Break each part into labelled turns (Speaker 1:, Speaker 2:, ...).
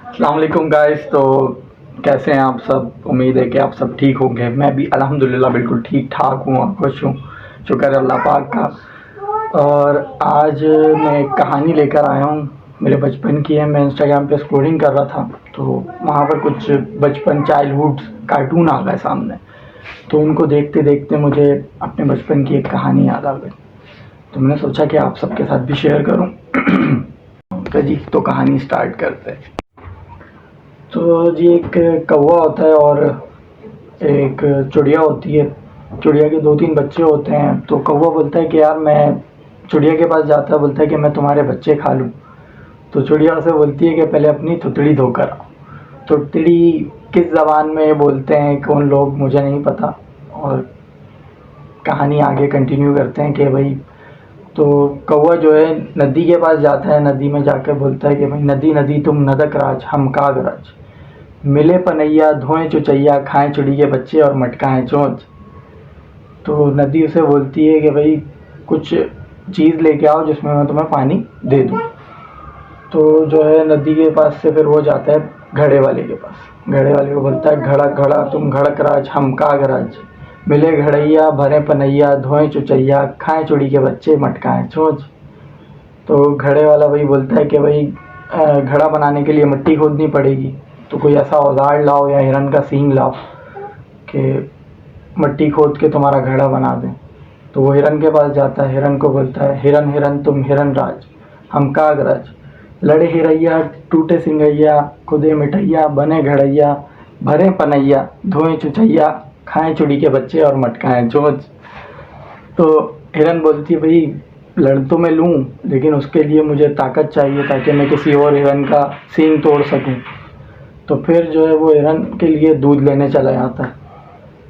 Speaker 1: अस्सलाम वालेकुम गाइस। तो कैसे हैं आप सब? उम्मीद है कि आप सब ठीक होंगे। मैं भी अल्हम्दुलिल्लाह बिल्कुल ठीक ठाक हूँ और खुश हूँ, शुक्र है अल्लाह पाक का। और आज मैं एक कहानी लेकर आया हूँ, मेरे बचपन की है। मैं इंस्टाग्राम पे स्क्रॉलिंग कर रहा था तो वहाँ पर कुछ बचपन चाइल्डहुड कार्टून आ गए सामने। तो उनको देखते देखते मुझे अपने बचपन की एक कहानी याद आ गई, तो मैंने सोचा कि आप सबके साथ भी शेयर करूँ। तो जी, तो कहानी स्टार्ट करते हैं। तो जी, एक कौवा होता है और एक चिड़िया होती है। चिड़िया के 2-3 बच्चे होते हैं। तो कौवा बोलता है कि यार, मैं चिड़िया के पास जाता है, बोलता है कि मैं तुम्हारे बच्चे खा लूँ। तो चिड़िया उसे बोलती है कि पहले अपनी थुतड़ी धोकर आओ। थुतड़ी किस ज़बान में बोलते हैं कौन लोग, मुझे नहीं पता। और कहानी आगे कंटिन्यू करते हैं कि भाई, तो कौवा जो है नदी के पास जाता है। नदी में जाकर बोलता है कि भाई, नदी नदी तुम नदक राज, हम काग राज, मिले पनैया धोएं चुचैया, खाएं चिड़ी के बच्चे और मटकाएं चोंच। तो नदी उसे बोलती है कि भाई, कुछ चीज़ लेके आओ जिसमें मैं तुम्हें पानी दे दूँ। तो जो है नदी के पास से फिर वो जाता है घड़े वाले के पास। घड़े वाले को बोलता है, घड़ा घड़ा तुम घड़क राज, हम काग राज, मिले घड़ैया भरे पनैया, धोएं चुचैया, खाएं चिड़ी के बच्चे मटकाएं चोंच। तो घड़े वाला भाई बोलता है कि भाई, घड़ा बनाने के लिए मिट्टी खोदनी पड़ेगी, तो कोई ऐसा औजार लाओ या हिरन का सींग लाओ कि मिट्टी खोद के तुम्हारा घड़ा बना दें। तो वो हिरन के पास जाता है। हिरन को बोलता है, हिरन हिरन तुम हिरन राज, हम काग राज, लड़े हिरैया टूटे सिंगैया, खुदे मिठैया बने घड़ैया, भरे पनैया धोए चुचैया, खाएं चुड़ी के बच्चे और मटकाएं चोंच। तो हिरन बोलती है, भाई लड़ तो मैं लूँ, लेकिन उसके लिए मुझे ताकत चाहिए ताकि मैं किसी और हिरन का सींग तोड़ सकूं। तो फिर जो है वो हिरन के लिए दूध लेने चला जाता है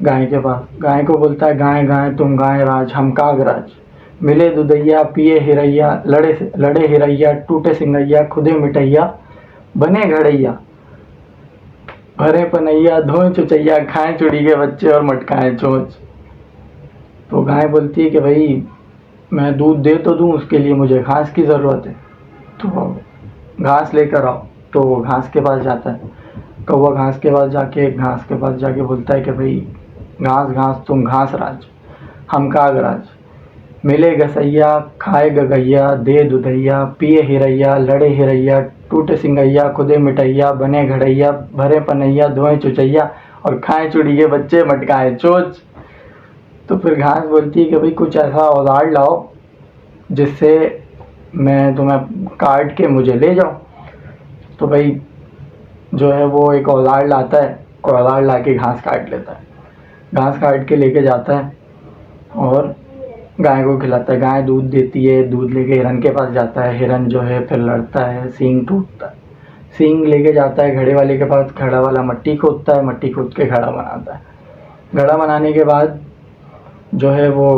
Speaker 1: गाय के पास। गाय को बोलता है, गाय गाय तुम गाय राज, हम काग राज, मिले दुधैया पिए हिरैया, लड़े लड़े हिरैया टूटे सिंगैया, खुदे मिठैया बने घड़ैया, भरे पनैया धोए चुचैया, खाएं चुड़ी के बच्चे और मटकाएं चोंच। तो गाय बोलती है कि भाई, मैं दूध दे तो दूँ, उसके लिए मुझे घास की ज़रूरत है, तो घास लेकर आओ। तो वो घास के पास जाता है। कौवा घास के पास जाके बोलता है कि भाई, घास घास तुम घास राज, हम काग राज, मिले गसैया खाए गगैया, दे दुधैया पिए हिरैया, लड़े हिरैया टूटे सिंगैया, खुदे मिठैया बने घड़ैया, भरे पनैया धोए चुचैया और खाएं चुड़ी के बच्चे मटकाएं चोच। तो फिर घास बोलती है कि भाई, कुछ ऐसा औजार लाओ जिससे मैं तुम्हें काट के मुझे ले जाऊँ। तो भाई जो है वो एक औजार लाता है, औजार ला के घास काट लेता है। घास काट के लेके जाता है और गाय को खिलाता है। गाय दूध देती है। दूध लेके हिरन के पास जाता है। हिरन जो है फिर लड़ता है, सींग टूटता है। सींग लेके जाता है घड़े वाले के पास। घड़ा वाला मट्टी खोदता है, मट्टी खोद के घड़ा बनाता है। घड़ा बनाने के बाद जो है वो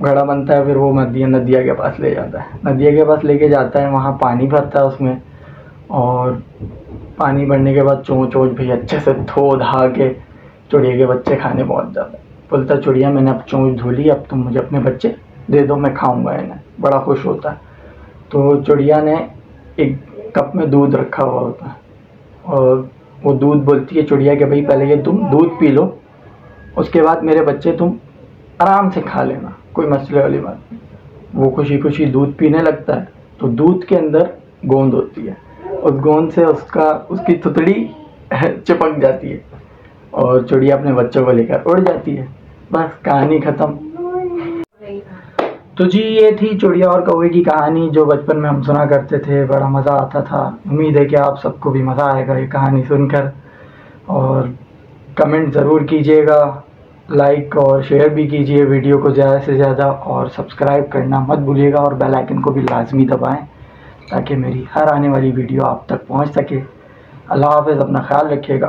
Speaker 1: घड़ा बनता है। फिर वो नदिया के पास ले जाता है। नदिया के पास लेके जाता है, वहाँ पानी भरता है उसमें। और पानी भरने के बाद चोंच वोंच भी अच्छे से धो धा के चिड़िया के बच्चे खाने पहुँच जाते हैं। बोलता है, चिड़िया मैंने अब चोंच धो ली, अब तुम मुझे अपने बच्चे दे दो, मैं खाऊंगा इन्हें। बड़ा खुश होता है। तो चिड़िया ने एक कप में दूध रखा हुआ होता है और वो दूध बोलती है चिड़िया कि भाई, पहले ये तुम दूध पी लो, उसके बाद मेरे बच्चे तुम आराम से खा लेना, कोई मसले वाली बात नहीं। वो खुशी खुशी दूध पीने लगता है। तो दूध के अंदर गोंद होती है। उस गोंद से उसकी थुतड़ी चिपक जाती है और चिड़िया अपने बच्चों को लेकर उड़ जाती है। बस कहानी ख़त्म। तो जी, ये थी चिड़िया और कौवे की कहानी जो बचपन में हम सुना करते थे। बड़ा मज़ा आता था। उम्मीद है कि आप सबको भी मज़ा आएगा ये कहानी सुनकर। और कमेंट ज़रूर कीजिएगा, लाइक और शेयर भी कीजिए वीडियो को ज़्यादा से ज़्यादा, और सब्सक्राइब करना मत भूलिएगा और बेल आइकन को भी लाजमी दबाएं ताकि मेरी हर आने वाली वीडियो आप तक पहुंच सके। अल्लाह हाफ़िज़, अपना ख्याल रखिएगा।